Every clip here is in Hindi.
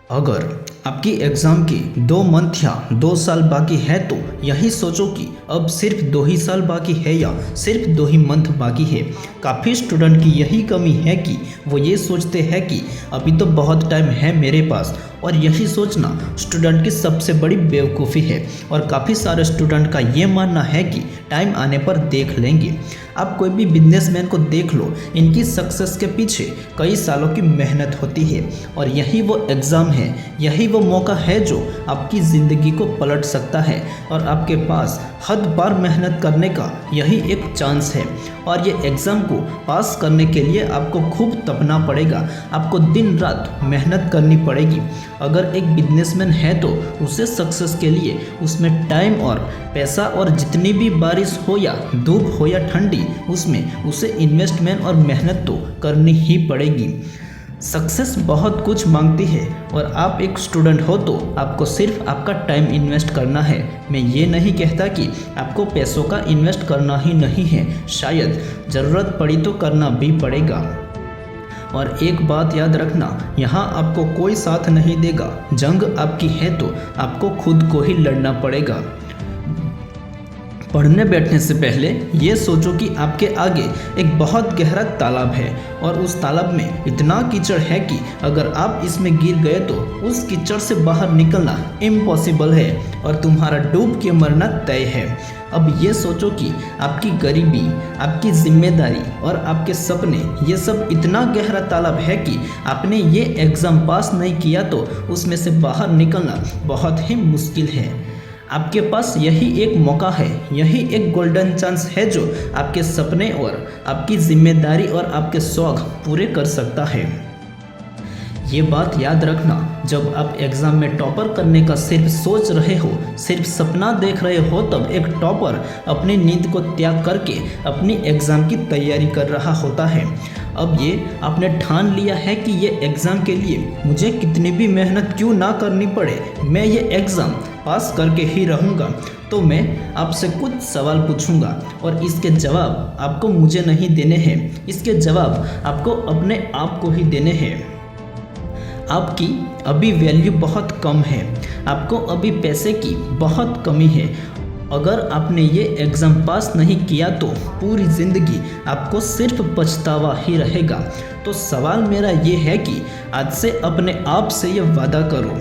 अगर आपकी एग्ज़ाम के 2 मंथ या 2 साल बाकी है तो यही सोचो कि अब सिर्फ 2 ही साल बाकी है या सिर्फ 2 ही मंथ बाकी है। काफ़ी स्टूडेंट की यही कमी है कि वो ये सोचते हैं कि अभी तो बहुत टाइम है मेरे पास, और यही सोचना स्टूडेंट की सबसे बड़ी बेवकूफ़ी है। और काफ़ी सारे स्टूडेंट का ये मानना है कि टाइम आने पर देख लेंगे। आप कोई भी बिजनेसमैन को देख लो, इनकी सक्सेस के पीछे कई सालों की मेहनत होती है, और यही वो एग्ज़ाम है, यही वो मौका है जो आपकी ज़िंदगी को पलट सकता है। और आपके पास हद बार मेहनत करने का यही एक चांस है। और ये एग्ज़ाम को पास करने के लिए आपको खूब तपना पड़ेगा, आपको दिन रात मेहनत करनी पड़ेगी। अगर एक बिजनेसमैन है तो उसे सक्सेस के लिए उसमें टाइम और पैसा और जितनी भी बारिश हो या धूप हो या ठंडी, उसमें उसे इन्वेस्टमेंट और मेहनत तो करनी ही पड़ेगी। सक्सेस बहुत कुछ मांगती है, और आप एक स्टूडेंट हो तो आपको सिर्फ आपका टाइम इन्वेस्ट करना है। मैं ये नहीं कहता कि आपको पैसों का इन्वेस्ट करना ही नहीं है, शायद ज़रूरत पड़ी तो करना भी पड़ेगा। और एक बात याद रखना, यहाँ आपको कोई साथ नहीं देगा। जंग आपकी है तो आपको खुद को ही लड़ना पड़ेगा। पढ़ने बैठने से पहले ये सोचो कि आपके आगे एक बहुत गहरा तालाब है, और उस तालाब में इतना कीचड़ है कि अगर आप इसमें गिर गए तो उस कीचड़ से बाहर निकलना इम्पॉसिबल है, और तुम्हारा डूब के मरना तय है। अब ये सोचो कि आपकी गरीबी, आपकी जिम्मेदारी और आपके सपने, ये सब इतना गहरा तालाब है कि आपने ये एग्ज़ाम पास नहीं किया तो उसमें से बाहर निकलना बहुत ही मुश्किल है। आपके पास यही एक मौका है, यही एक गोल्डन चांस है जो आपके सपने और आपकी जिम्मेदारी और आपके शौक़ पूरे कर सकता है। ये बात याद रखना, जब आप एग्ज़ाम में टॉपर करने का सिर्फ सोच रहे हो, सिर्फ सपना देख रहे हो, तब एक टॉपर अपनी नींद को त्याग करके अपनी एग्ज़ाम की तैयारी कर रहा होता है। अब ये आपने ठान लिया है कि ये एग्ज़ाम के लिए मुझे कितनी भी मेहनत क्यों ना करनी पड़े, मैं ये एग्ज़ाम पास करके ही रहूँगा। तो मैं आपसे कुछ सवाल पूछूंगा, और इसके जवाब आपको मुझे नहीं देने हैं, इसके जवाब आपको अपने आप को ही देने हैं। आपकी अभी वैल्यू बहुत कम है, आपको अभी पैसे की बहुत कमी है। अगर आपने ये एग्ज़ाम पास नहीं किया तो पूरी ज़िंदगी आपको सिर्फ पछतावा ही रहेगा। तो सवाल मेरा ये है कि आज से अपने आप से ये वादा करो,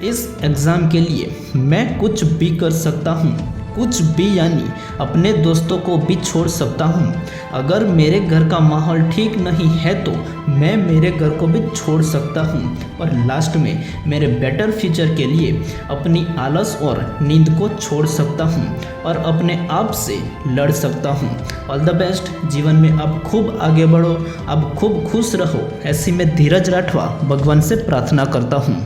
इस एग्ज़ाम के लिए मैं कुछ भी कर सकता हूँ, कुछ भी यानी अपने दोस्तों को भी छोड़ सकता हूँ। अगर मेरे घर का माहौल ठीक नहीं है तो मैं मेरे घर को भी छोड़ सकता हूँ, और लास्ट में मेरे बेटर फ्यूचर के लिए अपनी आलस और नींद को छोड़ सकता हूँ, और अपने आप से लड़ सकता हूँ। All the best. जीवन में आप खूब आगे बढ़ो, आप खूब खुश रहो, ऐसी मैं धीरज राठवा भगवान से प्रार्थना करता हूँ।